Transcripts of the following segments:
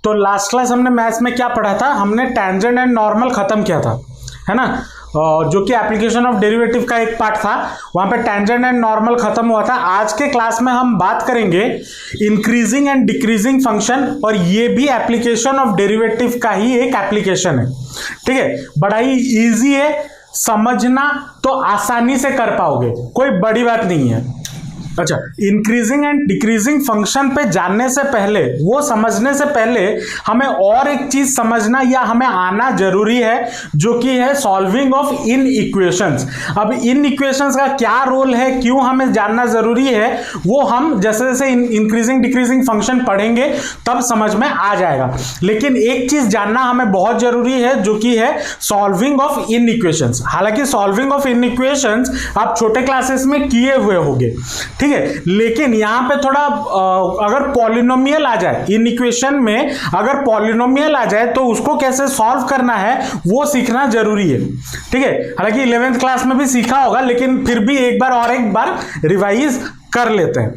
तो last class हमने maths में क्या पढ़ा था, हमने टेंजेंट एंड नॉर्मल खत्म किया था, है ना, जो कि एप्लीकेशन ऑफ डेरिवेटिव का एक पार्ट था, वहां पे टेंजेंट एंड नॉर्मल खत्म हुआ था। आज के क्लास में हम बात करेंगे इंक्रीजिंग एंड डिक्रीजिंग फंक्शन, और ये भी एप्लीकेशन ऑफ डेरिवेटिव का ही एक एप्लीकेशन है, ठीक है। बड़ा ही इजी है, समझना तो आसानी से कर पाओगे, कोई बड़ी बात नहीं है। अच्छा, इंक्रीजिंग एंड डिक्रीजिंग फंक्शन पे जानने से पहले, वो समझने से पहले हमें और एक चीज समझना या हमें आना जरूरी है, जो कि है सॉल्विंग ऑफ इन इक्वेशंस। अब इन इक्वेशंस का क्या रोल है, क्यों हमें जानना जरूरी है, वो हम जैसे जैसे इंक्रीजिंग डिक्रीजिंग फंक्शन पढ़ेंगे तब समझ में आ जाएगा। लेकिन एक चीज जानना हमें बहुत जरूरी है, जो कि है सॉल्विंग ऑफ इन इक्वेशंस। हालांकि सॉल्विंग ऑफ इन इक्वेशंस आप छोटे क्लासेस में किए हुए होंगे, ठीक है, लेकिन यहां पे थोड़ा अगर पॉलिनोमियल आ जाए इन इक्वेशन में, अगर पॉलिनोमियल आ जाए तो उसको कैसे सॉल्व करना है वो सीखना जरूरी है, ठीक है। हालांकि 11th क्लास में भी सीखा होगा, लेकिन फिर भी एक बार रिवाइज कर लेते हैं।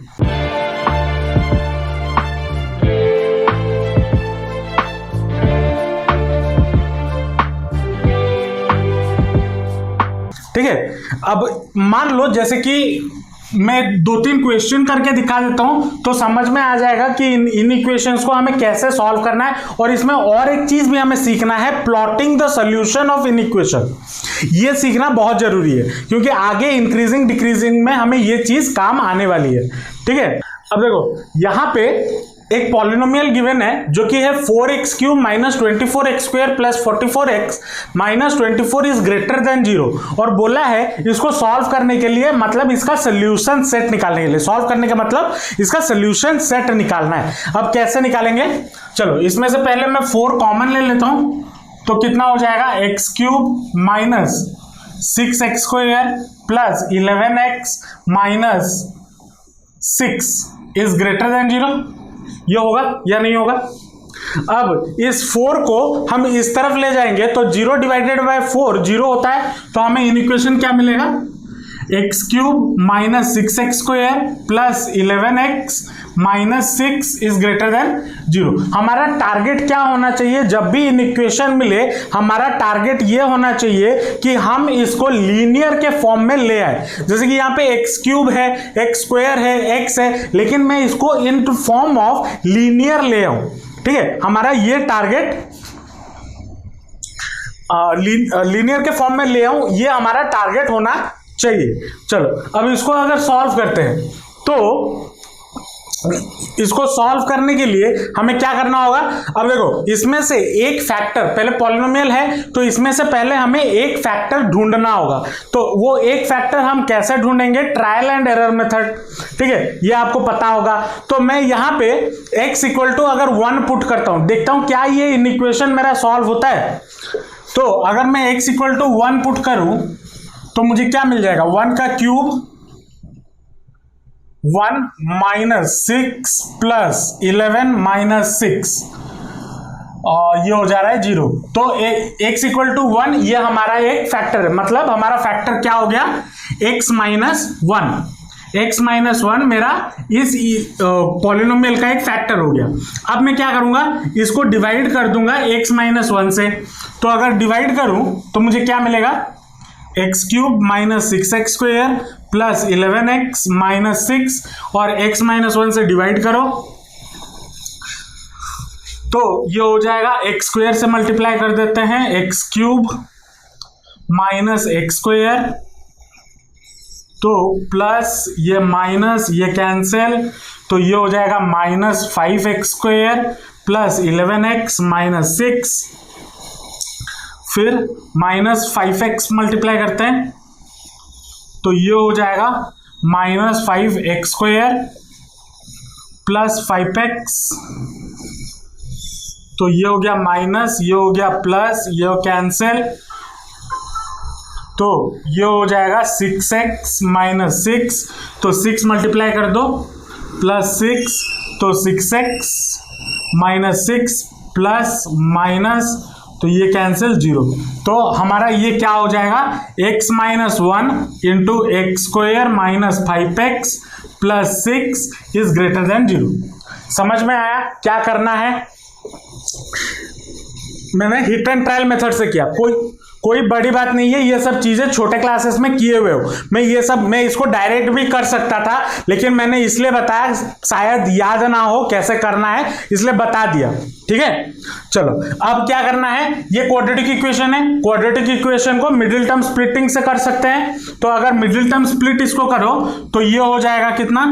ठीक है, अब मान लो जैसे कि मैं 2-3 क्वेश्चन करके दिखा देता हूं, तो समझ में आ जाएगा कि इन इक्वेशंस को हमें कैसे सॉल्व करना है। और इसमें और एक चीज भी हमें सीखना है, plotting the solution of in equation. ये सीखना बहुत जरूरी है, क्योंकि आगे इंक्रीजिंग डिक्रीजिंग में हमें ये चीज काम आने वाली है, ठीक है। अब देखो यहां पे एक पॉलिनोमियल गिवन है, जो कि है 4x³ - 24x² + 44x - 24 is greater than 0, और बोला है इसको सॉल्व करने के लिए, मतलब इसका सोल्यूशन सेट निकालने के लिए, सॉल्व करने का मतलब इसका सोल्यूशन सेट निकालना है। अब कैसे निकालेंगे, चलो इसमें से पहले मैं 4 कॉमन ले लेता हूं, तो कितना हो जाएगा, x³ - 6x² + 11x - 6 is greater than 0। ये होगा या नहीं होगा। अब इस 4 को हम इस तरफ ले जाएंगे तो 0 डिवाइडेड बाय 4 0 होता है, तो हमें इन इक्वेशन क्या मिलेगा, x³ - 6x² + 11x - 6 is greater than 0। हमारा टारगेट क्या होना चाहिए, जब भी इन इक्वेशन मिले हमारा टारगेट ये होना चाहिए कि हम इसको लीनियर के फॉर्म में ले आए। जैसे कि यहाँ पे x³ है, x² है, x है, लेकिन मैं इसको इन फॉर्म ऑफ लीनियर ले आऊं, ठीक है। हमारा ये टारगेट लीनियर के फॉर्म में ले आऊं, ये हमारा टारगेट होना चाहिए। चलो अब इसको अगर सॉल्व करते हैं, तो इसको सॉल्व करने के लिए हमें क्या करना होगा। अब देखो इसमें से एक फैक्टर, पहले पॉलिनोमियल है तो इसमें से पहले हमें एक फैक्टर ढूंढना होगा। तो वो एक फैक्टर हम कैसे ढूंढेंगे, ट्रायल एंड एरर मेथड, ठीक है, ये आपको पता होगा। तो मैं यहाँ पे x = अगर 1 पुट करता हूं, देखता हूं क्या ये इन इक्वेशन मेरा सॉल्व होता है। तो अगर मैं x = 1 पुट करूं तो मुझे क्या मिल जाएगा, 1 का क्यूब 1 - 6 + 11 - 6, और ये हो जा रहा है 0। तो x = 1 ये हमारा एक फैक्टर है, मतलब हमारा फैक्टर क्या हो गया, x - 1। x - 1 मेरा इस पॉलिनोमियल का एक फैक्टर हो गया। अब मैं क्या करूंगा, इसको डिवाइड कर दूंगा x - 1 से। तो अगर डिवाइड करूं तो मुझे क्या मिलेगा, x³ - 6x² + 11x - 6, और x - 1 से डिवाइड करो तो ये हो जाएगा, x² से मल्टीप्लाई कर देते हैं, x³ - x², तो प्लस ये माइनस ये कैंसिल, तो ये हो जाएगा -5x² + 11x - 6, फिर -5x मल्टीप्लाई करते हैं तो ये हो जाएगा -5x² + 5x, तो ये हो गया माइनस, ये हो गया प्लस, ये हो कैंसिल, तो ये हो जाएगा 6x - 6, तो 6 मल्टीप्लाई कर दो, +6, तो 6x - 6 प्लस माइनस, तो ये कैंसिल 0। तो हमारा ये क्या हो जाएगा, x - 1 × x² - 5x + 6 is greater than 0। समझ में आया क्या करना है। मैंने हिट एंड ट्रायल मेथड से किया, कोई बड़ी बात नहीं है, ये सब चीजें छोटे क्लासेस में किए हुए हो। मैं इसको डायरेक्ट भी कर सकता था, लेकिन मैंने इसलिए बताया शायद याद ना हो कैसे करना है, इसलिए बता दिया। ठीक है, चलो अब क्या करना है, ये क्वाड्रेटिक इक्वेशन है, क्वाड्रेटिक इक्वेशन को मिडिल टर्म स्प्लिटिंग से कर सकते हैं। तो अगर मिडिल टर्म स्प्लिट इसको करो तो ये हो जाएगा कितना,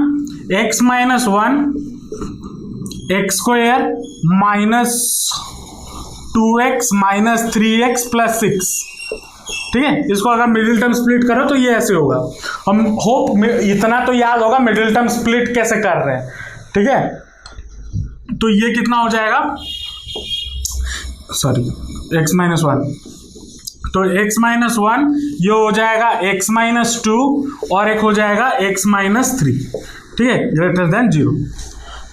x minus 1 x square minus 2x minus 3x plus 6। ठीक है, इसको अगर मिडिल टर्म स्प्लिट करो तो ये ऐसे होगा। हम होप इतना तो याद होगा मिडिल टर्म स्प्लिट कैसे कर रहे हैं। ठीक है, तो ये कितना हो जाएगा, सॉरी x माइनस 1, तो x माइनस 1 ये हो जाएगा x माइनस 2 और एक हो जाएगा x माइनस 3। ठीक है, ग्रेटर देन 0।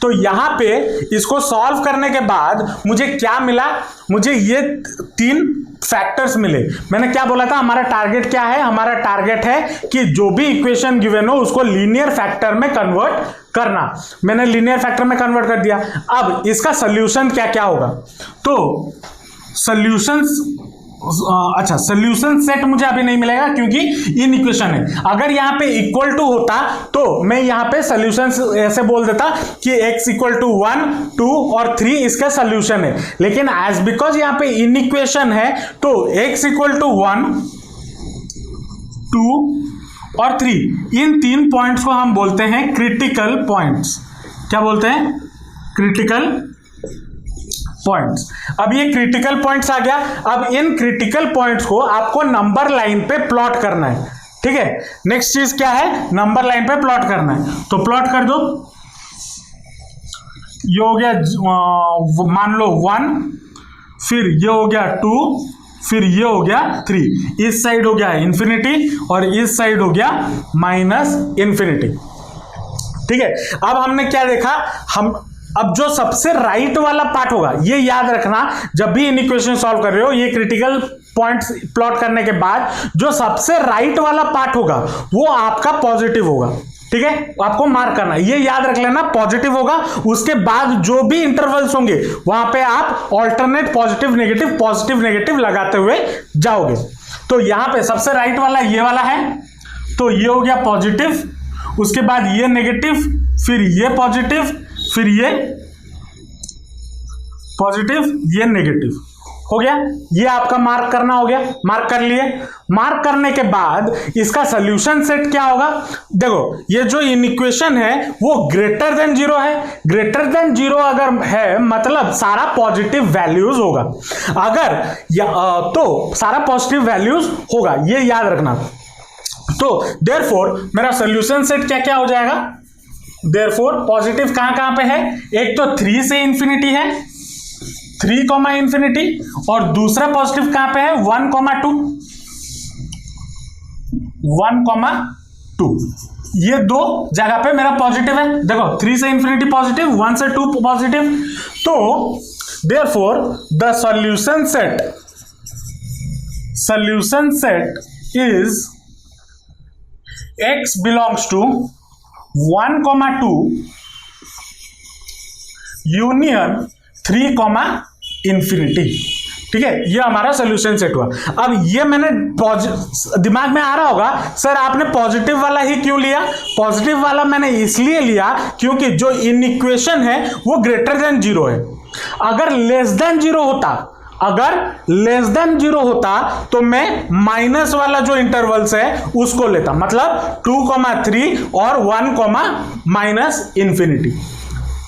तो यहां पे इसको सॉल्व करने के बाद मुझे क्या मिला, मुझे ये 3 फैक्टर्स मिले। मैंने क्या बोला था, हमारा टारगेट क्या है, हमारा टारगेट है कि जो भी इक्वेशन गिवन हो उसको लीनियर फैक्टर में कन्वर्ट करना। मैंने लीनियर फैक्टर में कन्वर्ट कर दिया। अब इसका सोल्यूशन क्या क्या होगा, तो सॉल्यूशंस, अच्छा सोल्यूशन सेट मुझे अभी नहीं मिलेगा क्योंकि इन इक्वेशन है। अगर यहाँ पे इक्वल टू होता तो मैं यहाँ पे सोल्यूशन ऐसे बोल देता कि x इक्वल टू 1, 2 और 3 इसका सोल्यूशन है। लेकिन एज बिकॉज यहाँ पे इन इक्वेशन है तो x इक्वल टू 1, 2 और 3, इन 3 पॉइंट्स को हम बोलते हैं क्रिटिकल पॉइंट्स। क्या बोलते हैं, क्रिटिकल पॉइंट्स। अब ये क्रिटिकल पॉइंट्स आ गया। अब इन क्रिटिकल पॉइंट्स को आपको नंबर लाइन पे प्लॉट करना है। ठीक है, नेक्स्ट चीज क्या है, नंबर लाइन पे प्लॉट करना है। तो प्लॉट कर दो, ये हो गया मान लो 1, फिर ये हो गया 2, फिर ये हो गया 3, इस साइड हो गया इंफिनिटी और इस साइड हो गया माइनस इंफिनिटी। ठीक है, अब हमने क्या देखा, अब जो सबसे राइट वाला पार्ट होगा, ये याद रखना जब भी इन इक्वेशन सॉल्व कर रहे हो, ये क्रिटिकल पॉइंट्स प्लॉट करने के बाद जो सबसे राइट वाला पार्ट होगा वो आपका पॉजिटिव होगा। ठीक है, आपको मार्क करना, ये याद रख लेना पॉजिटिव होगा। उसके बाद जो भी इंटरवल्स होंगे वहां पे आप ऑल्टरनेट पॉजिटिव नेगेटिव लगाते हुए जाओगे। तो यहां पे सबसे राइट वाला ये वाला है, तो ये हो गया पॉजिटिव, उसके बाद ये नेगेटिव, फिर ये पॉजिटिव, फिर ये पॉजिटिव, ये नेगेटिव हो गया। ये आपका मार्क करना हो गया, मार्क कर लिए। मार्क करने के बाद इसका सोल्यूशन सेट क्या होगा, देखो ये जो इक्वेशन है वो ग्रेटर देन 0 है। ग्रेटर देन 0 अगर है मतलब सारा पॉजिटिव वैल्यूज होगा, अगर तो सारा पॉजिटिव वैल्यूज होगा, ये याद रखना। तो देयरफॉर मेरा सोल्यूशन सेट क्या क्या हो जाएगा, देयरफॉर पॉजिटिव कहां पे है, एक तो 3 से इंफिनिटी है, 3, इंफिनिटी, और दूसरा पॉजिटिव कहां पे है 1, 2, ये दो जगह पे मेरा पॉजिटिव है। देखो 3 से इंफिनिटी पॉजिटिव, 1 से 2 पॉजिटिव। तो therefore the solution set is x belongs to 1, 2 union 3, infinity. ठीक है, ये हमारा सोल्यूशन सेट हुआ। अब ये मैंने दिमाग में आ रहा होगा सर आपने पॉजिटिव वाला ही क्यों लिया, पॉजिटिव वाला मैंने इसलिए लिया क्योंकि जो इन इक्वेशन है वो ग्रेटर देन 0 है। अगर लेस देन 0 होता तो मैं माइनस वाला जो इंटरवल्स है उसको लेता, मतलब 2, 3 और 1, माइनस इंफिनिटी।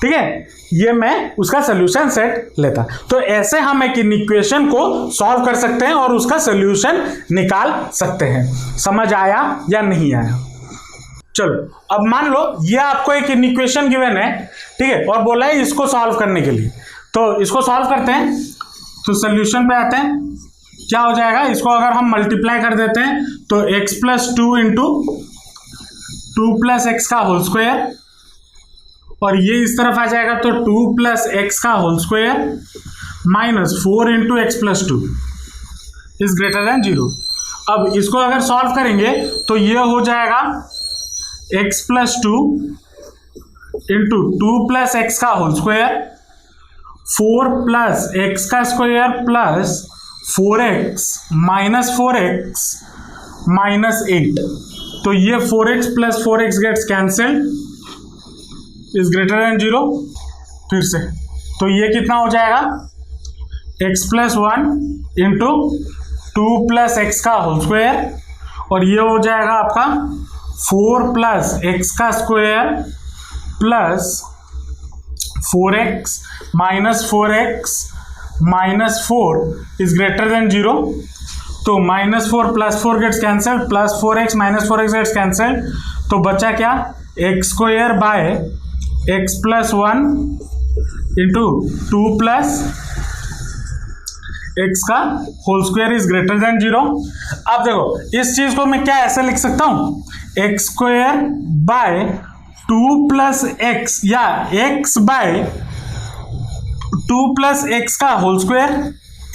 ठीक है, ये मैं उसका सोल्यूशन सेट लेता। तो ऐसे हम एक इक्वेशन को सॉल्व कर सकते हैं और उसका सोल्यूशन निकाल सकते हैं। समझ आया या नहीं आया? चलो अब मान लो ये आपको एक इक्वेशन गिवन है, ठीक है, और बोला है इसको सॉल्व करने के लिए। तो इसको सॉल्व करते हैं, तो सोल्यूशन पे आते हैं। क्या हो जाएगा, इसको अगर हम मल्टीप्लाई कर देते हैं तो x plus 2 into 2 plus x का होल स्क्वायर, और ये इस तरफ आ जाएगा तो 2 प्लस एक्स का whole square minus 4 into x plus 2 is greater than 0। अब इसको अगर सॉल्व करेंगे तो ये हो जाएगा x plus 2 into 2 plus x का होल स्क्वायर, 4 प्लस एक्स का square plus 4x minus 4x minus 8, तो ये 4x plus 4x gets cancelled, is greater than 0। फिर से तो ये कितना हो जाएगा, x plus 1 into 2 plus x का होल स्क्वायर, और ये हो जाएगा आपका 4 प्लस एक्स का square plus 4x minus 4x minus 4 is greater than 0। तो minus 4 plus 4 gets cancel, plus 4x minus 4x gets cancel, तो बचा क्या, x square by x plus 1 into 2 plus x का whole square is greater than 0। अब देखो इस चीज को मैं क्या ऐसे लिख सकता हूं, x square by 2 plus x या एक्स बाय 2 प्लस एक्स का whole square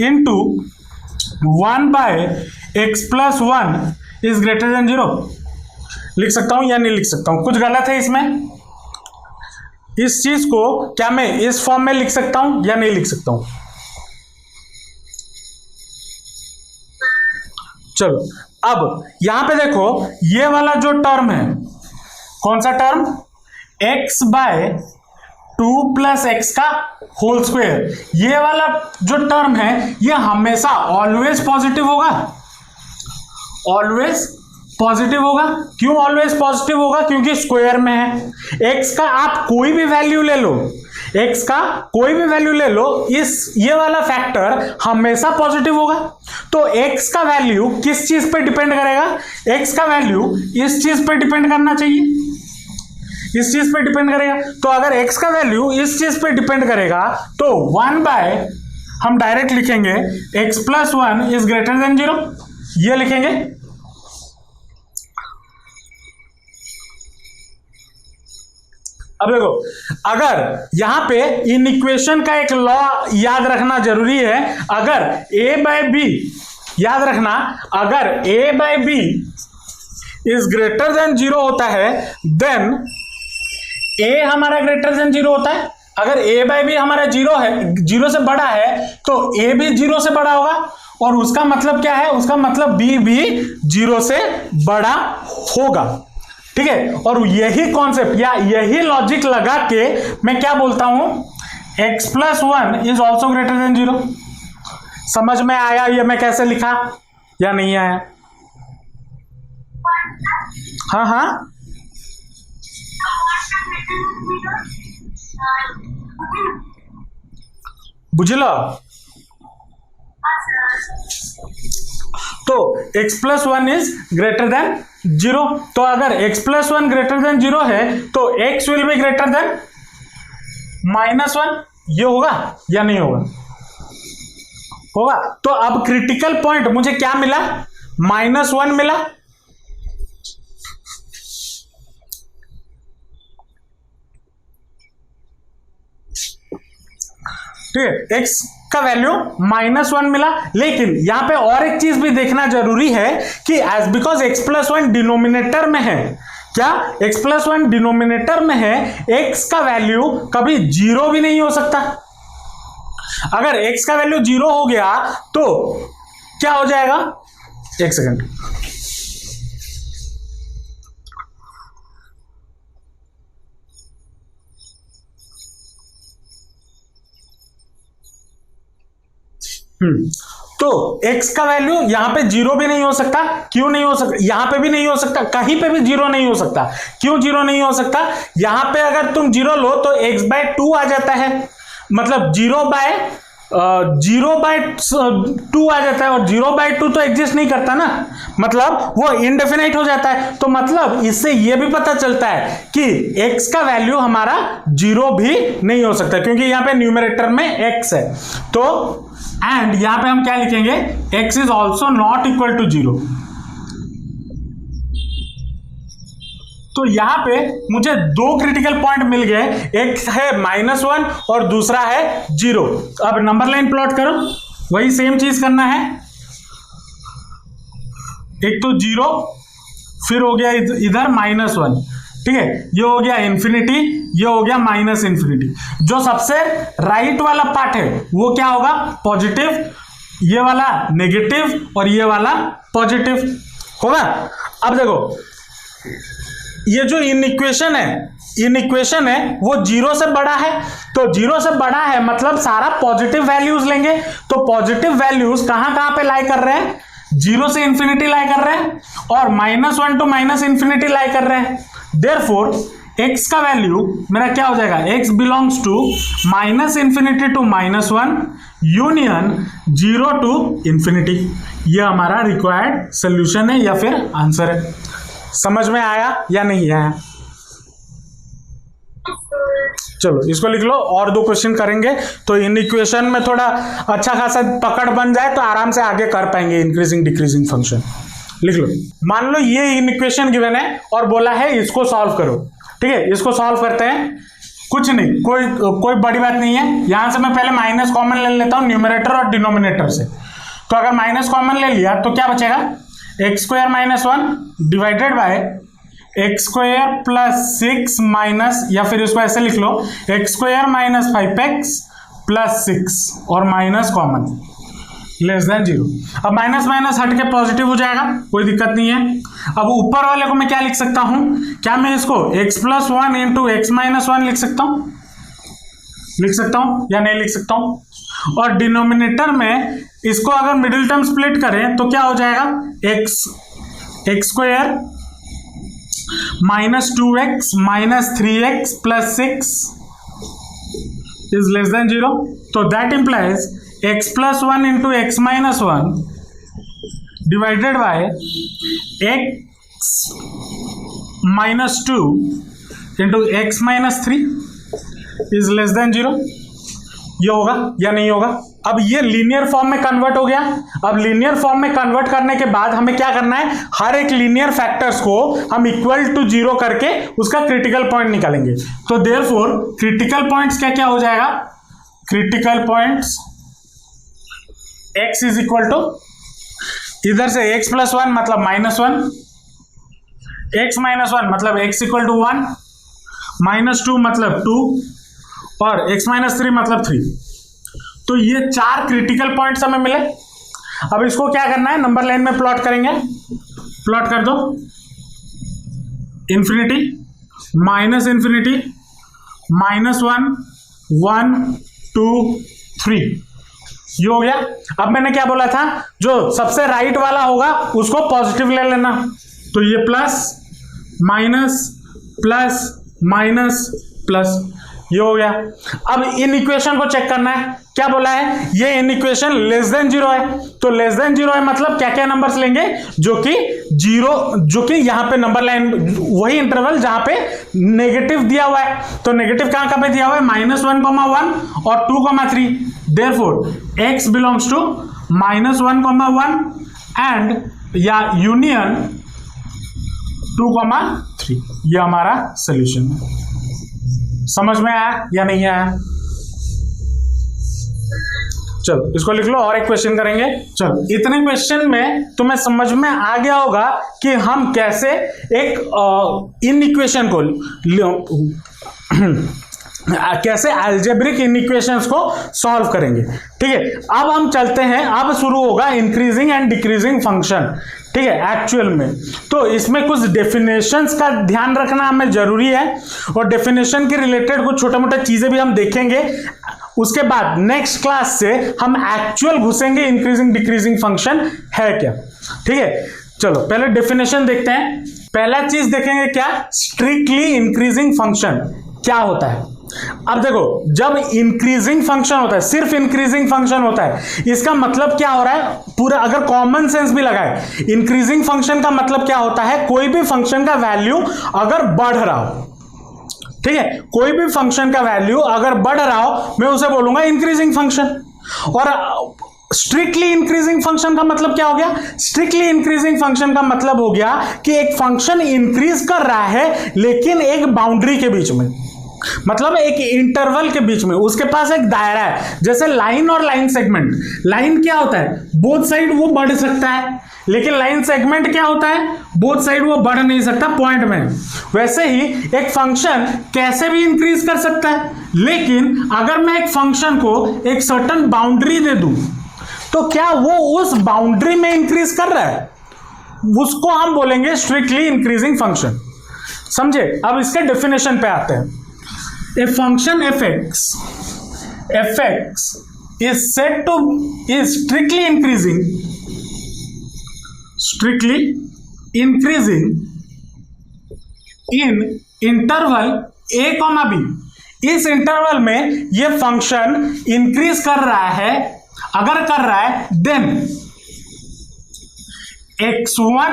into 1 by x plus 1 is greater than 0। लिख सकता हूं या नहीं लिख सकता हूं, कुछ गलत है इसमें? इस चीज को क्या मैं इस फॉर्म में लिख सकता हूं या नहीं लिख सकता हूं? चलो अब यहां पे देखो, ये वाला जो टर्म है, कौन सा term, x by 2 plus x का होल स्क्वायर, ये वाला जो टर्म है ये हमेशा ऑलवेज पॉजिटिव होगा, ऑलवेज पॉजिटिव होगा। क्यों ऑलवेज पॉजिटिव होगा, क्योंकि स्क्वायर में है। x का आप कोई भी वैल्यू ले लो, x का कोई भी वैल्यू ले लो, ये वाला फैक्टर हमेशा पॉजिटिव होगा। तो x का वैल्यू किस चीज पे डिपेंड करेगा, x का वैल्यू इस चीज पे डिपेंड करना चाहिए, इस चीज पे डिपेंड करेगा। तो अगर x का वैल्यू इस चीज पे डिपेंड करेगा तो 1 बाय हम डायरेक्ट लिखेंगे x plus 1 is greater than 0, ये लिखेंगे। अब देखो, अगर यहां पे इन इक्वेशन का एक लॉ याद रखना जरूरी है, अगर a बाय बी, याद रखना, अगर a by B is greater than 0 होता है देन a हमारा ग्रेटर देन 0 होता है। अगर a बाय बी हमारा 0 है, 0 से बड़ा है, तो a भी 0 से बड़ा होगा, और उसका मतलब क्या है, उसका मतलब b भी 0 से बड़ा होगा। ठीक है, और यही कॉन्सेप्ट या यही लॉजिक लगा के मैं क्या बोलता हूं, x plus 1 is also greater than 0। समझ में आया ये मैं कैसे लिखा या नहीं आया? हाँ हाँ, बुझलो? तो x plus 1 is greater than 0, तो अगर x प्लस 1 ग्रेटर देन 0 है तो x will be greater than -1, ये होगा या नहीं होगा? होगा। तो अब क्रिटिकल पॉइंट मुझे क्या मिला, -1 मिला। ठीक है, x का वैल्यू -1 मिला, लेकिन यहां पे और एक चीज भी देखना जरूरी है कि as because x plus 1 denominator में है, क्या x प्लस 1 डिनोमिनेटर में है, x का वैल्यू कभी 0 भी नहीं हो सकता। अगर x का वैल्यू 0 हो गया तो क्या हो जाएगा, एक सेकंड, तो x का वैल्यू यहां पे 0 भी नहीं हो सकता। क्यों नहीं हो सकता, यहां पे भी नहीं हो सकता, कहीं पे भी 0 नहीं हो सकता। क्यों 0 नहीं हो सकता, यहां पे अगर तुम 0 लो तो x बाय 2 आ जाता है, मतलब 0 बाय 2 आ जाता है, और 0 बाय 2 तो एग्जिस्ट नहीं करता ना, मतलब वो इनडेफिनाइट हो जाता है। तो मतलब इससे ये भी पता चलता है कि x का वैल्यू हमारा 0 भी नहीं हो सकता, क्योंकि यहां पे न्यूमरेटर में x है। तो एंड यहां पे हम क्या लिखेंगे, x is also not equal to 0। तो यहां पे मुझे 2 क्रिटिकल पॉइंट मिल गए, एक है -1 और दूसरा है 0। अब नंबर लाइन प्लॉट करो, वही सेम चीज करना है। एक तो 0, फिर हो गया इधर -1, ठीक है, ये हो गया इन्फिनिटी, ये हो गया माइनस इन्फिनिटी। जो सबसे राइट वाला पार्ट है वो क्या होगा, पॉजिटिव, ये वाला नेगेटिव और ये वाला पॉजिटिव होगा। अब देखो ये जो इनइक्वेशन है वो जीरो से बड़ा है, तो जीरो से बड़ा है मतलब सारा पॉजिटिव वैल्यूज लेंगे, तो पॉजिटिव वैल्यूज कहां पे लाई कर रहे हैं, जीरो से इंफिनिटी लाई कर रहे हैं और -1 टू माइनस इंफिनिटी लाई कर रहे हैं। देयरफॉर x का वैल्यू मेरा क्या हो जाएगा, x belongs to minus infinity to -1 union 0 to infinity. ये हमारा रिक्वायर्ड सोल्यूशन है या फिर आंसर है। समझ में आया या नहीं आया? चलो इसको लिख लो, और 2 क्वेश्चन करेंगे तो इन इक्वेशन में थोड़ा अच्छा खासा पकड़ बन जाए तो आराम से आगे कर पाएंगे इंक्रीजिंग डिक्रीजिंग फंक्शन। लिख लो, मान लो ये इन इक्वेशन गिवन है और बोला है इसको सॉल्व करो। ठीक है, इसको सॉल्व करते हैं, कुछ नहीं, कोई बड़ी बात नहीं है। यहां से मैं पहले माइनस कॉमन ले लेता हूं न्यूमरेटर और डिनोमिनेटर से। तो अगर माइनस कॉमन ले लिया तो क्या बचेगा, x² - 1 divided by x² + 6 minus, या फिर इसको ऐसे लिख लो x² - 5x + 6 और माइनस कॉमन लेस देन 0। अब माइनस माइनस हट के पॉजिटिव हो जाएगा, कोई दिक्कत नहीं है। अब ऊपर वाले को मैं क्या लिख सकता हूं, क्या मैं इसको x + 1 × x - 1 लिख सकता हूं या नहीं लिख सकता हूं। और डिनोमिनेटर में इसको अगर मिडिल टर्म स्प्लिट करें तो क्या हो जाएगा, x² - 2x - 3x + 6 is less than 0. तो that implies x + 1 × x - 1 divided by x - 2 × x - 3 is less than 0. ये होगा या नहीं होगा। अब ये लीनियर फॉर्म में कन्वर्ट हो गया। अब लीनियर फॉर्म में कन्वर्ट करने के बाद हमें क्या करना है, हर एक लीनियर फैक्टर्स को हम इक्वल टू 0 करके उसका क्रिटिकल पॉइंट निकालेंगे। तो देयरफॉर क्रिटिकल पॉइंट्स क्या क्या हो जाएगा, क्रिटिकल पॉइंट्स x = इधर से x + 1 मतलब -1, x - 1 मतलब x = 1, -2 मतलब 2 और x - 3 मतलब 3। तो ये 4 क्रिटिकल पॉइंट्स हमें मिले। अब इसको क्या करना है, नंबर लाइन में प्लॉट करेंगे। प्लॉट कर दो, इंफिनिटी, माइनस इंफिनिटी, -1 1 2 3, ये हो गया। अब मैंने क्या बोला था, जो सबसे राइट वाला होगा उसको पॉजिटिव ले लेना, तो ये plus minus plus minus plus, ये हो गया। अब इन इक्वेशन को चेक करना है, क्या बोला है, ये इन इक्वेशन लेस देन 0 है। तो लेस देन 0 है मतलब क्या क्या नंबर्स लेंगे, जो कि यहां पे नंबर लाइन वही इंटरवल जहां पे नेगेटिव दिया हुआ है। तो नेगेटिव कहां पे दिया हुआ है, -1, 1 और 2, 3। Therefore x belongs to -1, 1 and या यूनियन 2, 3। ये हमारा सोल्यूशन है। समझ में आया या नहीं आया? चलो इसको लिख लो, और एक क्वेश्चन करेंगे। चलो इतने क्वेश्चन में तुम्हें समझ में आ गया होगा कि हम कैसे एक इन इक्वेशन को कैसे अलजेब्रिक इन इक्वेशंस को सॉल्व करेंगे। ठीक है, अब हम चलते हैं, अब शुरू होगा इंक्रीजिंग एंड डिक्रीजिंग फंक्शन। ठीक है, एक्चुअल में तो इसमें कुछ डेफिनेशंस का ध्यान रखना हमें जरूरी है, और डेफिनेशन के रिलेटेड कुछ छोटे मोटे चीजें भी हम देखेंगे। उसके बाद नेक्स्ट क्लास से हम एक्चुअल घुसेंगे इंक्रीजिंग डिक्रीजिंग फंक्शन है क्या। ठीक है, चलो पहले डेफिनेशन देखते हैं। पहला चीज देखेंगे क्या, स्ट्रिक्टली इंक्रीजिंग फंक्शन क्या होता है। अब देखो, जब इंक्रीजिंग फंक्शन होता है, सिर्फ इंक्रीजिंग फंक्शन होता है, इसका मतलब क्या हो रहा है, पूरा अगर कॉमन सेंस भी लगाए, इंक्रीजिंग फंक्शन का मतलब क्या होता है, कोई भी फंक्शन का वैल्यू अगर बढ़ रहा हो, ठीक है, कोई भी फंक्शन का वैल्यू अगर बढ़ रहा हो, मैं उसे बोलूंगा इंक्रीजिंग फंक्शन। और स्ट्रिक्टली इंक्रीजिंग फंक्शन का मतलब क्या हो गया, स्ट्रिक्टली इंक्रीजिंग फंक्शन का मतलब हो गया कि एक फंक्शन इंक्रीज कर रहा है लेकिन एक बाउंड्री के बीच में। मतलब एक इंटरवल के बीच में उसके पास एक दायरा है, जैसे लाइन और लाइन सेगमेंट। लाइन क्या होता है, बोथ साइड वो बढ़ सकता है, लेकिन लाइन सेगमेंट क्या होता है, बोथ साइड वो बढ़ नहीं सकता पॉइंट में। वैसे ही एक फंक्शन कैसे भी इंक्रीज कर सकता है, लेकिन अगर मैं एक फंक्शन को एक सर्टेन बाउंड्री दे दूं तो क्या वो उस बाउंड्री में इंक्रीज कर रहा है, उसको हम बोलेंगे स्ट्रिक्टली इंक्रीजिंग फंक्शन। समझे? अब इसके डेफिनेशन पे आते हैं। A function f(x) is said to is strictly increasing in interval a, b। इस इंटरवल में ये फंक्शन इंक्रीज कर रहा है, अगर कर रहा है then x1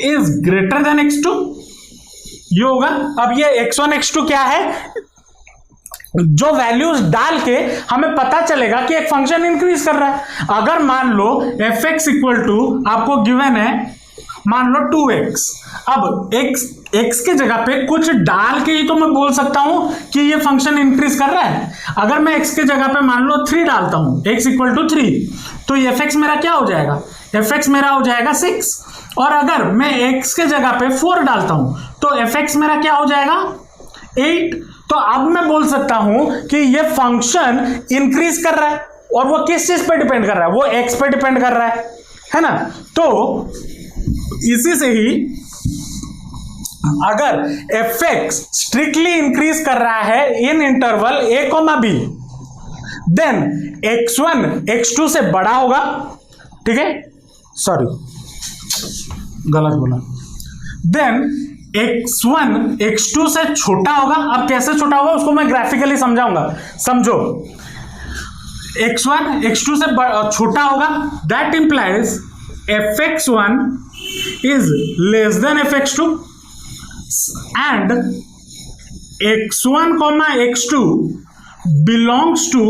is greater than x2, ये होगा। अब ये x1 x2 क्या है, जो वैल्यूज डाल के हमें पता चलेगा कि एक फंक्शन इंक्रीज कर रहा है। अगर मान लो f(x) इक्वल टू आपको गिवन है मान लो 2x, अब x के जगह पे कुछ डाल के ही तो मैं बोल सकता हूं कि ये फंक्शन इंक्रीज कर रहा है। अगर मैं x के जगह पे मान लो 3 डालता हूं, x इक्वल टू 3, तो f(x) मेरा क्या हो जाएगा, f(x) मेरा हो जाएगा 6। और अगर मैं x के जगह पे 4 डालता हूं तो f(x) मेरा क्या हो जाएगा 8। तो अब मैं बोल सकता हूं कि ये फंक्शन इंक्रीज कर रहा है, और वो किस चीज पे डिपेंड कर रहा है, वो x पे डिपेंड कर रहा है ना। तो इसी से ही अगर f(x) स्ट्रिक्टली इंक्रीज कर रहा है in interval a, b, then x1 x2 से बड़ा होगा। ठीक है, सॉरी गलत बोला, देन x1 x2 से छोटा होगा। अब कैसे छोटा होगा उसको मैं ग्राफिकली समझाऊंगा, समझो। x1 x2 से छोटा होगा, that implies f(x1) is less than f(x2) and x1, x2 belongs to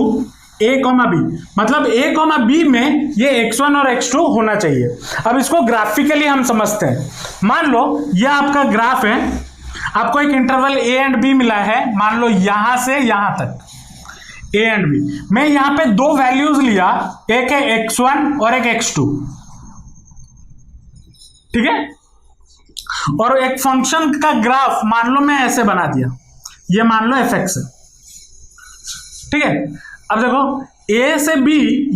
a, b। मतलब a, b में ये x1 और x2 होना चाहिए। अब इसको ग्राफिकली हम समझते हैं। मान लो ये आपका ग्राफ है, आपको एक इंटरवल a एंड b मिला है, मान लो यहां से यहां तक a एंड b। मैं यहां पे दो वैल्यूज लिया, एक है x1 और एक x2, ठीक है। और एक फंक्शन का ग्राफ मान लो मैं ऐसे बना दिया, ये मान लो f(x) है, ठीक है। अब देखो a से b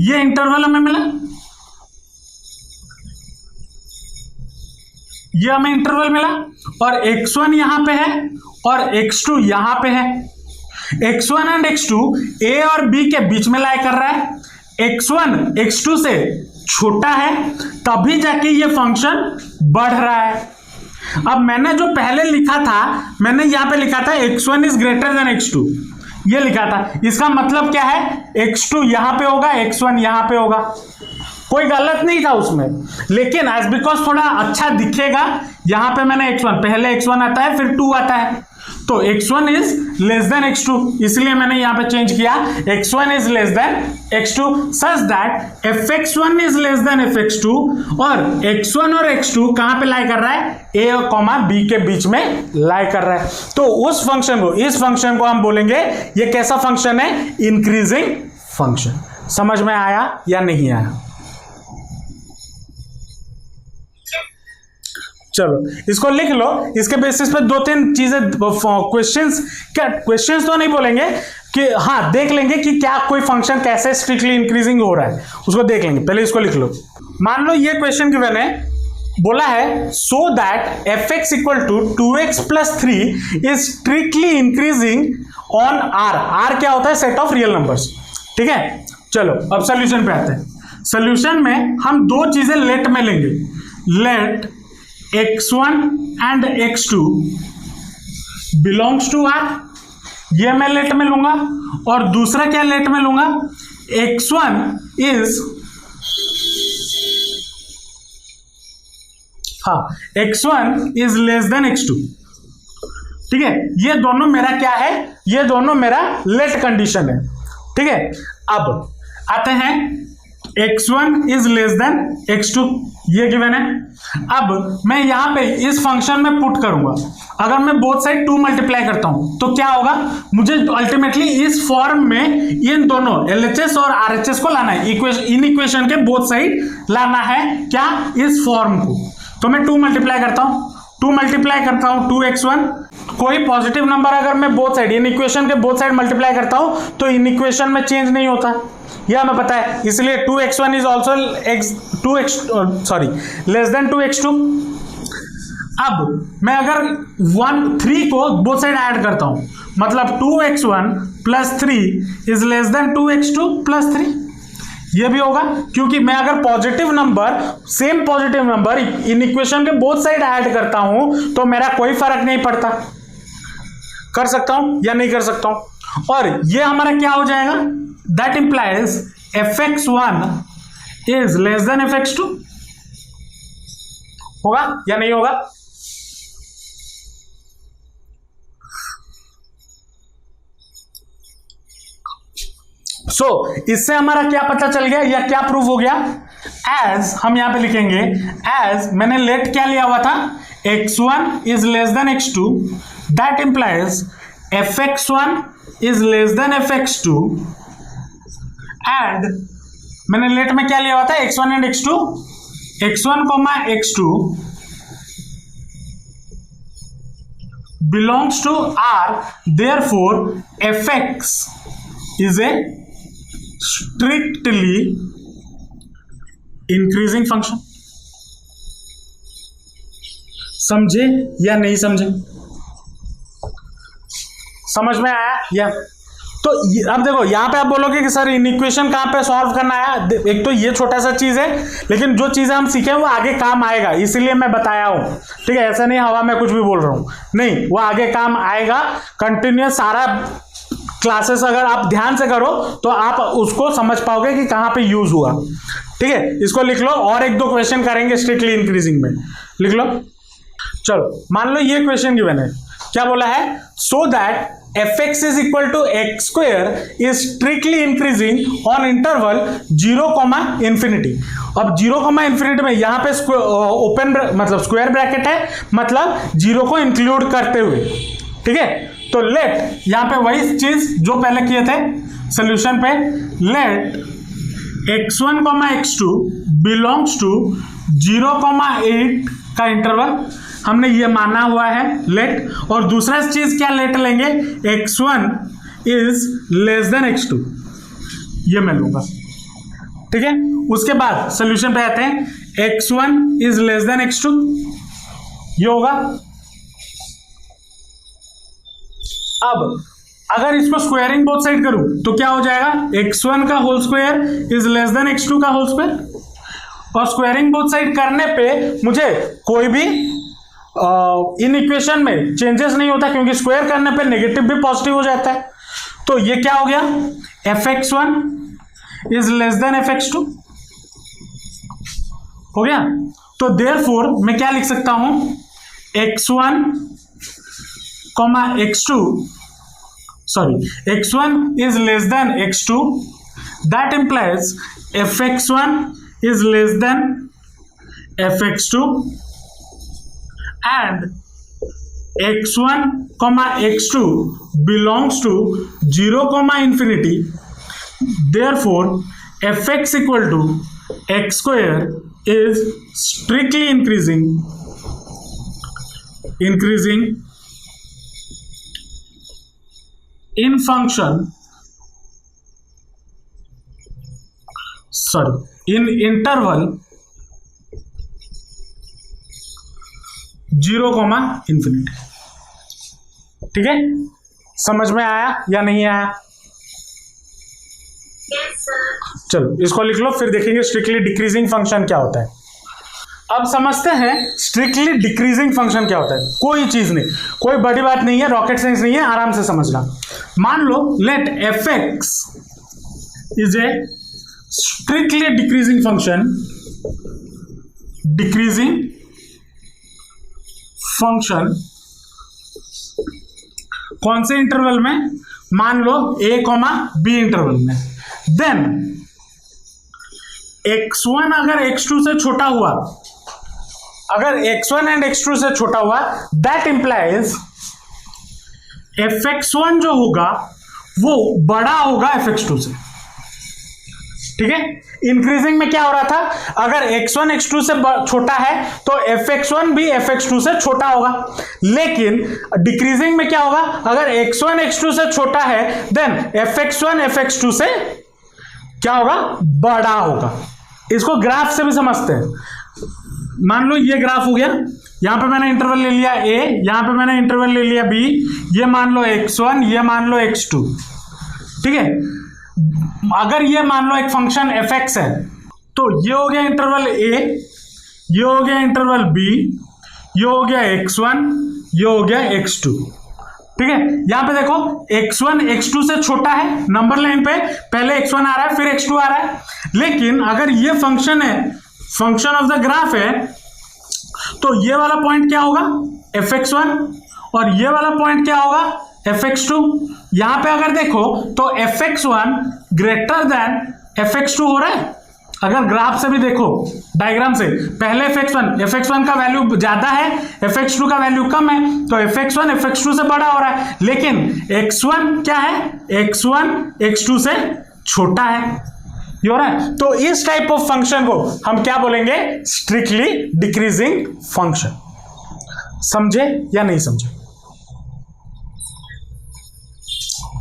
ये इंटरवल हमें मिला, ये हमें इंटरवल मिला, और x1 यहां पे है और x2 यहां पे है। x1 एंड x2 a और b के बीच में लाई कर रहा है, x1 x2 से छोटा है, तभी जाके ये फंक्शन बढ़ रहा है। अब मैंने जो पहले लिखा था, मैंने यहां पे लिखा था x1 is greater then x2, ये लिखा था। इसका मतलब क्या है, x2 यहां पे होगा, x1 यहां पे होगा, कोई गलत नहीं था उसमें। लेकिन एज बिकॉज थोड़ा अच्छा दिखेगा, यहां पे मैंने x1, पहले x1 आता है फिर 2 आता है, तो x1 is less than x2, इसलिए मैंने यहां पे चेंज किया x1 is less than x2 such that f(x1) is less then f(x2) और x1 और x2 कहां पे लाई कर रहा है, a और b के बीच में लाई कर रहा है। तो उस फंक्शन को, इस फंक्शन को हम बोलेंगे ये कैसा फंक्शन है, इंक्रीजिंग फंक्शन। समझ में आया या नहीं आया? चलो इसको लिख लो, इसके बेसिस पे 2-3 चीजें क्वेश्चंस, क्या क्वेश्चंस तो नहीं बोलेंगे कि हाँ देख लेंगे कि क्या कोई फंक्शन कैसे स्ट्रिक्टली इंक्रीजिंग हो रहा है, उसको देख लेंगे। पहले इसको लिख लो। मान लो ये क्वेश्चन की मैंने बोला है so that f(x) equal to 2x + 3 is strictly increasing on r क्या होता है, सेट ऑफ रियल नंबर्स, ठीक है। चलो अब सोल्यूशन पे आते हैं। सोल्यूशन में हम दो चीजें लेट में लेंगे, let x1 and x2 belongs to r, ये मैं लेट में लूंगा, और दूसरा क्या लेट में लूंगा, x1 is x1 is less than x2, ठीक है। ये दोनों मेरा क्या है, ये दोनों मेरा लेट कंडीशन है, ठीक है। अब आते हैं x1 is less than x2, ये गिवन है। अब मैं यहां पे इस फंक्शन में पुट करूंगा, अगर मैं बोथ साइड 2 मल्टीप्लाई करता हूं तो क्या होगा, मुझे अल्टीमेटली इस फॉर्म में इन दोनों LHS और RHS को लाना है, इन इक्वेशन के बोथ साइड लाना है, क्या, इस फॉर्म को। तो मैं 2 मल्टीप्लाई करता हूं, 2x1, कोई पॉजिटिव नंबर अगर मैं बोथ साइड, इन इक्वेशन के बोथ साइड मल्टीप्लाई करता हूं तो इन इक्वेशन में चेंज नहीं होता, यह हमें पता है, इसलिए 2x1 is also less than 2x2। अब मैं अगर 3 को बोथ साइड ऐड करता हूं, मतलब 2x1 plus 3 is less then 2x2 plus 3, ये भी होगा, क्योंकि मैं अगर positive number, same positive number in equation के बोथ साइड ऐड करता हूं तो मेरा कोई फर्क नहीं पड़ता, कर सकता हूं या नहीं कर सकता हूं। और ये हमारा क्या हो जाएगा, that implies fx1 is less then fx2, होगा या नहीं होगा। सो इससे हमारा क्या पता चल गया या क्या प्रूफ हो गया, एज हम यहां पे लिखेंगे, एज मैंने लेट क्या लिया हुआ था, x1 is less than x2, that implies fx1 is less then fx2, and मैंने लेट में क्या लिया हुआ था, x1 and x2, x1 x2 belongs to R, therefore fx is a strictly increasing function। समझे या नहीं समझे, समझ में आया या। तो अब देखो यहां पे आप बोलोगे कि सर इन इक्वेशन कहां पे सॉल्व करना है, एक तो ये छोटा सा चीज है, लेकिन जो चीजें हम सीखे वो आगे काम आएगा, इसीलिए मैं बताया हूं, ठीक है, ऐसा नहीं हवा में कुछ भी बोल रहा हूं, नहीं, वो आगे काम आएगा, कंटिन्यूअस सारा क्लासेस अगर आप ध्यान से करो तो आप उसको समझ पाओगे कि कहां पे यूज हुआ, ठीक है। इसको लिख लो, और 1-2 क्वेश्चन करेंगे स्ट्रिक्टली इंक्रीजिंग में, लिख लो। चलो मान लो ये क्वेश्चन गिवन है, क्या बोला है, so that fx is equal to x square is strictly increasing on interval 0, infinity। अब 0, में यहां पे ओपन मतलब स्क्वायर ब्रैकेट है, मतलब 0 को इंक्लूड करते हुए, ठीक है। तो लेट यहां पे वही चीज जो पहले किए थे सोल्यूशन पे, late x1, x2 belongs to 0, 8 का इंटरवल हमने ये माना हुआ है लेट, और दूसरा चीज क्या लेट लेंगे, x1 is less than x2, ये मैं लूंगा, ठीक है। उसके बाद सोल्यूशन पे आते हैं, x1 is less than x2, ये होगा। अब अगर इसको स्क्वायरिंग बोथ साइड करूं तो क्या हो जाएगा, x1 का whole square is less than x2 का होल स्क्वायर, और स्क्वायरिंग बोथ साइड करने पे मुझे कोई भी इन इक्वेशन में चेंजेस नहीं होता, क्योंकि स्क्वायर करने पे नेगेटिव भी पॉजिटिव हो जाता है। तो ये क्या हो गया, fx1 is less then fx2 हो गया। तो देयरफॉर मैं क्या लिख सकता हूं, x1, x1 is less than x2, that implies fx1 is less than fx2, and x1, x2 belongs to 0, infinity, therefore fx equal to x square is strictly increasing in function, in interval 0, infinity, ठीक है। समझ में आया या नहीं आया, चलो इसको लिख लो, फिर देखेंगे स्ट्रिक्टली डिक्रीजिंग फंक्शन क्या होता है। अब समझते हैं स्ट्रिक्टली डिक्रीजिंग फंक्शन क्या होता है। कोई चीज नहीं, कोई बड़ी बात नहीं है, रॉकेट साइंस नहीं है, आराम से समझना। मान लो let fx is a strictly decreasing function, कौन से इंटरवल में, मान लो a, b इंटरवल में, देन x1 अगर x2 से छोटा हुआ, अगर x1 एंड x2 से छोटा हुआ, दैट इंप्लाइज fx1 जो होगा वो बड़ा होगा fx2 से। ठीक है, इंक्रीजिंग में क्या हो रहा था, अगर x1 x2 से छोटा है तो fx1 भी fx2 से छोटा होगा, लेकिन डिक्रीजिंग में क्या होगा, अगर x1 x2 से छोटा है देन fx1 fx2 से क्या होगा, बड़ा होगा। इसको ग्राफ से भी समझते हैं। मान लो ये ग्राफ हो गया, यहां पे मैंने इंटरवल ले लिया a, यहां पे मैंने इंटरवल ले लिया b, ये मान लो x1, ये मान लो x2। ठीक है, अगर ये मान लो एक फंक्शन fx है तो ये हो गया इंटरवल a, ये हो गया इंटरवल b, ये हो गया x1, ये हो गया x2। ठीक है, यहां पे देखो x1 x2 से छोटा है, नंबर लाइन पे पहले x1 आ रहा है फिर x2 आ रहा है, लेकिन अगर ये फंक्शन है, फंक्शन ऑफ द ग्राफ है, तो ये वाला पॉइंट क्या होगा, fx1, और ये वाला पॉइंट क्या होगा, fx2। यहां पे अगर देखो तो fx1 ग्रेटर देन fx2 हो रहा है। अगर ग्राफ से भी देखो, डायग्राम से, पहले fx1 का वैल्यू ज्यादा है, fx2 का वैल्यू कम है, तो fx1 fx2 से बड़ा हो रहा है, लेकिन x1 क्या है, x1 x2 से छोटा है, ये हो रहा है। तो इस टाइप ऑफ फंक्शन को हम क्या बोलेंगे, स्ट्रिक्टली डिक्रीजिंग फंक्शन। समझे या नहीं समझे,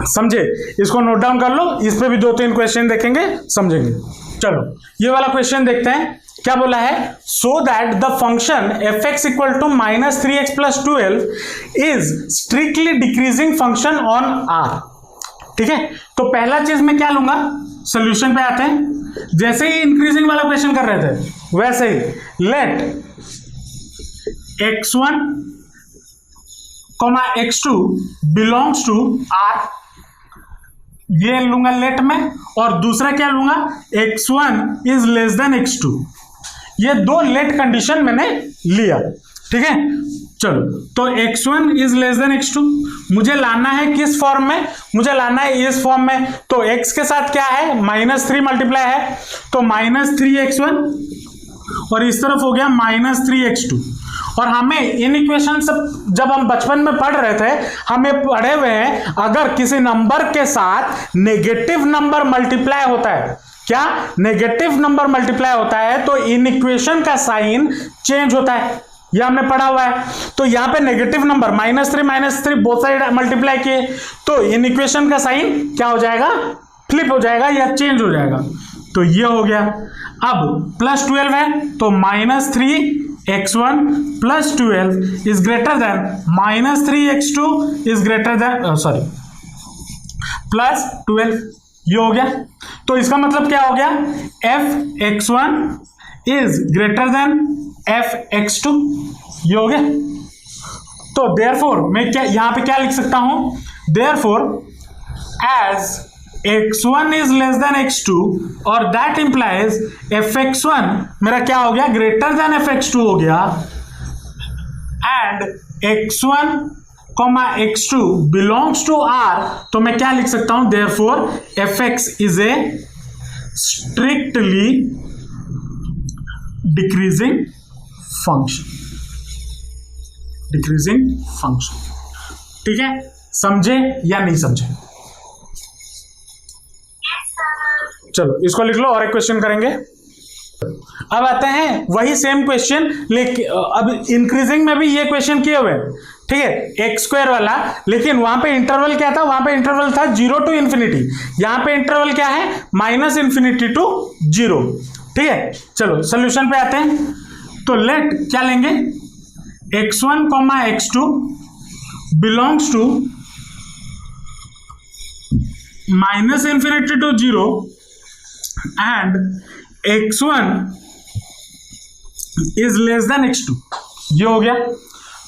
समझे, इसको नोट डाउन कर लो, इस पे भी 2-3 क्वेश्चन देखेंगे, समझेंगे। चलो ये वाला क्वेश्चन देखते हैं, क्या बोला है, so that the function fx equal to -3x + 12 is strictly decreasing function on r। ठीक है, तो पहला चीज मैं क्या लूंगा, सॉल्यूशन पे आते हैं, जैसे ही इंक्रीजिंग वाला क्वेश्चन कर रहे थे वैसे ही let x1, x2 belongs to r, ये लूंगा लेट में, और दूसरा क्या लूंगा, x1 is less than x2। ये दो लेट कंडीशन मैंने लिया। ठीक है, चलो तो x1 is less than x2 मुझे लाना है किस फॉर्म में, मुझे लाना है इस फॉर्म में। तो x के साथ क्या है, -3 मल्टीप्लाई है, तो -3x1, और इस तरफ हो गया -3x2। और हमें इन इक्वेशन से जब हम बचपन में पढ़ रहे थे, हमें पढ़े हुए हैं, अगर किसी नंबर के साथ नेगेटिव नंबर मल्टीप्लाई होता है, क्या नेगेटिव नंबर मल्टीप्लाई होता है, तो इन इक्वेशन का साइन चेंज होता है, यह हमने पढ़ा हुआ है। तो यहां पे negative number -3 both side multiply किए, तो इन इक्वेशन का साइन क्या हो जाएगा, फ्लिप हो जाएगा या चेंज हो जाएगा। तो ये हो गया। अब +12 है, तो -3x1 + 12 is greater then -3x2 is greater then +12, ये हो गया। तो इसका मतलब क्या हो गया, fx1 is greater then fx2, ये हो गया। तो देयरफॉर मैं क्या यहां पे क्या लिख सकता हूं, therefore as x1 is less than x2 और दैट इंप्लाइज fx1 मेरा क्या हो गया, ग्रेटर देन fx2 हो गया, and x1, x2 belongs to r, तो मैं क्या लिख सकता हूं, therefore fx is a strictly decreasing function, decreasing function. ठीक है, समझे या नहीं समझे, चलो इसको लिख लो और एक क्वेश्चन करेंगे। अब आते हैं वही सेम क्वेश्चन, लेकिन अब इंक्रीजिंग में भी ये क्वेश्चन किए हुए, ठीक है, x² वाला, लेकिन वहां पे इंटरवल क्या था, वहां पे इंटरवल था 0 to ∞। यहां पे इंटरवल क्या है, -∞ to 0। ठीक है, चलो सोल्यूशन पे आते हैं। तो लेट क्या लेंगे, x1, x2 belongs to -∞ to 0 and x1 is less than x2, ये हो गया।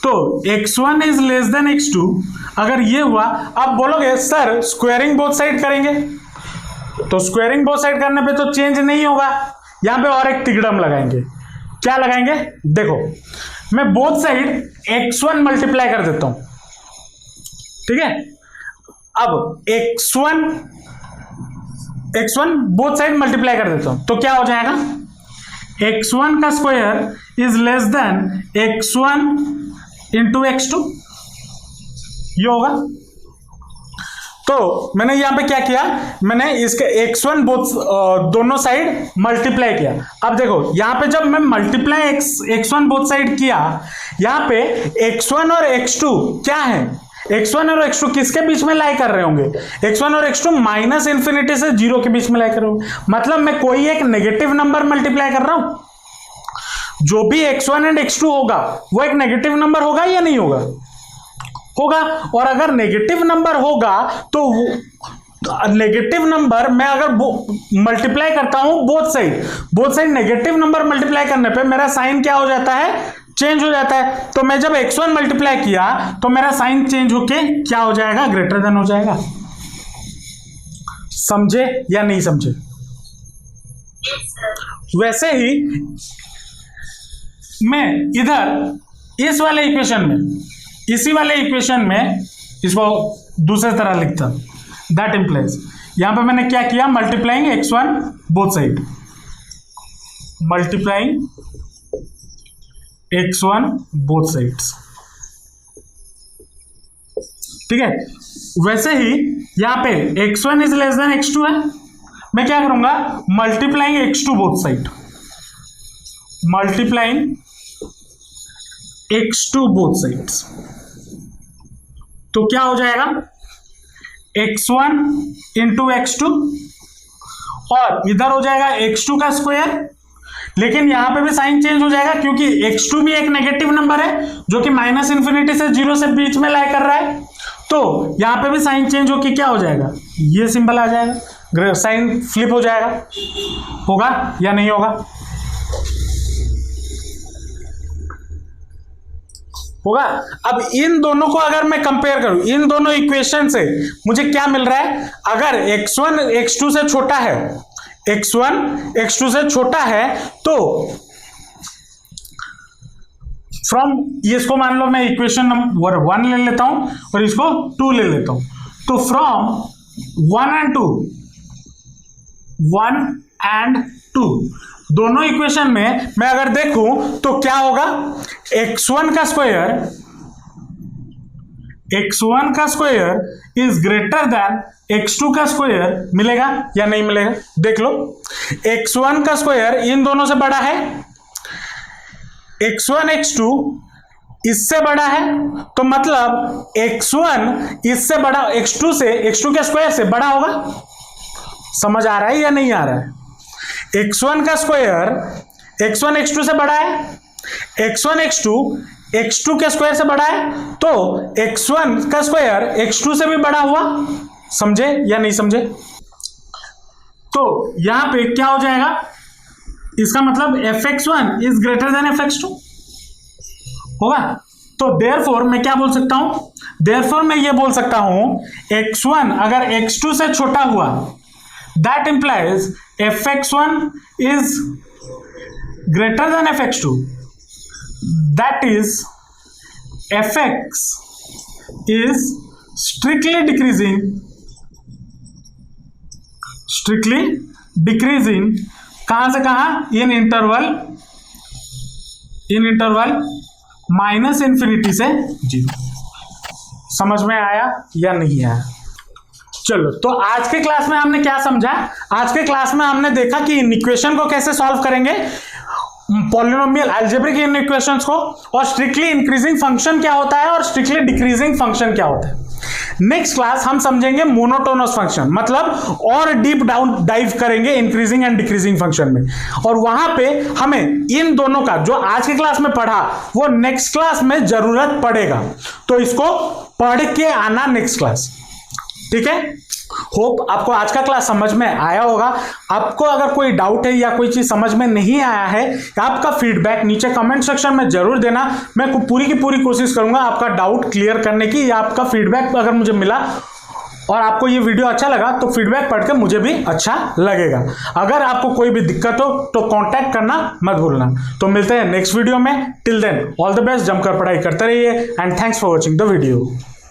तो x1 is less than x2 अगर ये हुआ, अब बोलोगे सर स्क्वायरिंग बोथ साइड करेंगे, तो स्क्वायरिंग बोथ साइड करने पे तो चेंज नहीं होगा, यहां पे और एक तिगड़म लगाएंगे। क्या लगाएंगे, देखो मैं बोथ साइड x1 मल्टीप्लाई कर देता हूं, ठीक है। अब x1 x1 both side multiply कर देता हूं तो क्या हो जाएगा, x1 का square is less then x1 into x2, ये होगा। तो मैंने यहां पे क्या किया, मैंने इसके x1 बोथ दोनों साइड मल्टीप्लाई किया। अब देखो यहां पे जब मैं मल्टीप्लाई x1 बोथ साइड किया, यहां पे x1 और x2 क्या है, x1 और x2 किसके बीच में लाई कर रहे होंगे, x1 और x2 माइनस इंफिनिटी से 0 के बीच में लाई कर रहे होंगे। मतलब मैं कोई एक नेगेटिव नंबर मल्टीप्लाई कर रहा हूं, जो भी x1 एंड x2 होगा वो एक नेगेटिव नंबर होगा या नहीं होगा, होगा। और अगर नेगेटिव नंबर होगा तो नेगेटिव नंबर मैं अगर मल्टीप्लाई करता हूं both side negative number multiply करने पे मेरा साइन क्या हो जाता है, चेंज हो जाता है। तो मैं जब x1 मल्टीप्लाई किया तो मेरा साइन चेंज होके क्या हो जाएगा, ग्रेटर देन हो जाएगा। समझे या नहीं समझे? वैसे ही मैं इधर इस वाले इक्वेशन में, इसी वाले इक्वेशन में इसको दूसरी तरह लिखता, दैट इंप्लाइज यहां पे मैंने क्या किया, multiplying x1 both side, multiplying x1 both sides, ठीक है। वैसे ही यहां पे x1 is less than x2 है, मैं क्या करूंगा, multiplying x2 both side, multiplying x2 both sides, तो क्या हो जाएगा, x1 इंटू x2 और इधर हो जाएगा x2 का स्क्वायर, लेकिन यहां पे भी साइन चेंज हो जाएगा क्योंकि x2 भी एक नेगेटिव नंबर है जो कि माइनस इंफिनिटी से 0 से बीच में लाई कर रहा है। तो यहां पे भी साइन चेंज होकर क्या हो जाएगा, ये सिंबल आ जाएगा, साइन फ्लिप हो जाएगा, होगा या नहीं होगा, होगा। अब इन दोनों को अगर मैं कंपेयर करूं, इन दोनों इक्वेशन से मुझे क्या मिल रहा है, अगर x1 x2 से छोटा है, x1 x2 से छोटा है तो फ्रॉम, इसको मान लो मैं इक्वेशन नंबर 1 ले लेता हूं और इसको 2 ले लेता हूं, तो फ्रॉम 1 एंड 2 दोनों इक्वेशन में मैं अगर देखूं तो क्या होगा, x1 का square is greater then x2 का स्क्वायर, मिलेगा या नहीं मिलेगा, देख लो। x1 का स्क्वायर इन दोनों से बड़ा है, x1 x2 इससे बड़ा है, तो मतलब x1 इससे बड़ा, x2 के स्क्वायर से बड़ा होगा। समझ आ रहा है या नहीं आ रहा है? x1 का स्क्वायर x1 x2 से बड़ा है, x1 x2 x2 के स्क्वायर से बड़ा है, तो x1 का स्क्वायर x2 से भी बड़ा हुआ। समझे या नहीं समझे? तो यहां पे क्या हो जाएगा, इसका मतलब fx1 is greater then fx2 होगा। तो देयरफॉर मैं क्या बोल सकता हूं, देयरफॉर मैं ये बोल सकता हूं x1 अगर x2 से छोटा हुआ, that implies fx1 is greater than fx2, that is fx is strictly decreasing कहां से कहां, इन इंटरवल माइनस इंफिनिटी से 0। समझ में आया या नहीं आया? चलो, तो आज के क्लास में हमने क्या समझा, आज के क्लास में हमने देखा कि इन इक्वेशन को कैसे सॉल्व करेंगे, पॉलिनोमियल अलजेब्रिक इन इक्वेशंस को, और स्ट्रिक्टली इंक्रीजिंग फंक्शन क्या होता है और स्ट्रिक्टली डिक्रीजिंग फंक्शन क्या होता है। नेक्स्ट क्लास हम समझेंगे मोनोटोनस फंक्शन, मतलब और डीप डाइव करेंगे इंक्रीजिंग एंड डिक्रीजिंग फंक्शन में, और वहां पे हमें इन दोनों का जो आज के क्लास में पढ़ा वो नेक्स्ट क्लास में जरूरत पड़ेगा, तो इसको पढ़ के आना नेक्स्ट क्लास, ठीक है। होप आपको आज का क्लास समझ में आया होगा। आपको अगर कोई डाउट है या कोई चीज समझ में नहीं आया है, आपका फीडबैक नीचे कमेंट सेक्शन में जरूर देना। मैं पूरी की पूरी कोशिश करूंगा आपका डाउट क्लियर करने की, या आपका फीडबैक अगर मुझे मिला और आपको ये वीडियो अच्छा लगा तो फीडबैक पढ़ के मुझे भी अच्छा लगेगा। अगर आपको कोई भी दिक्कत हो तो कांटेक्ट करना मत भूलना। तो मिलते हैं नेक्स्ट वीडियो में। Till then all the best, जमकर पढ़ाई करते रहिए and thanks for watching the video.